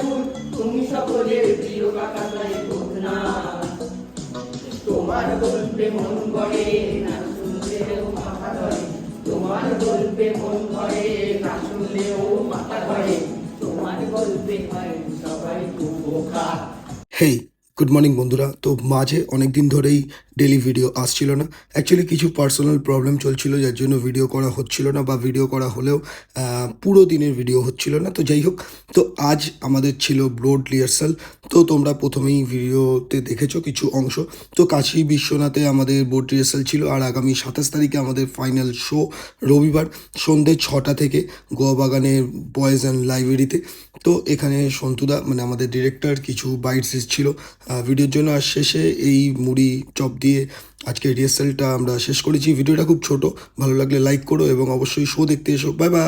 ফুল তুমি সকলের প্রিয় কাকা তাই না। তোমার গল্পে মন ভরে না শুনলেও মাথা ধরে, তোমার গল্পে মন ভরে না শুনলেও মাথা ধরে, তোমার গল্পে হয় সবাই খুব বোকা। হেই, গুড মর্নিং বন্ধুরা। তো মাঝে অনেক দিন ধরেই ডেলি ভিডিও আসছিল না। অ্যাকচুয়ালি কিছু পার্সোনাল প্রবলেম চলছিল, যার জন্য ভিডিও করা হচ্ছিল না, বা ভিডিও করা হলেও পুরো দিনের ভিডিও হচ্ছিল না। তো যাই হোক, তো আজ আমাদের ছিল বোর্ড রিহার্সাল। তো তোমরা প্রথমেই ভিডিওতে দেখেছো কিছু অংশ। তো কাশী বিশ্বনাথে আমাদের বোর্ড রিহার্সাল ছিল, আর আগামী 27 তারিখে আমাদের ফাইনাল শো রবিবার সন্ধ্যে 6টা থেকে গোয়াবাগানের বয়েজ অ্যান্ড লাইব্রেরিতে। তো এখানে সন্তুদা মানে আমাদের ডিরেক্টর কিছু বাইটস ছিল ভিডিওর জন্য। আর শেষে এই মুড়ি চপ দিয়ে আজকে রিহার্সালটা আমরা শেষ করেছি। ভিডিওটা খুব ছোট, ভালো লাগলে লাইক করো এবং অবশ্যই শো দেখতে এসো। Bye bye.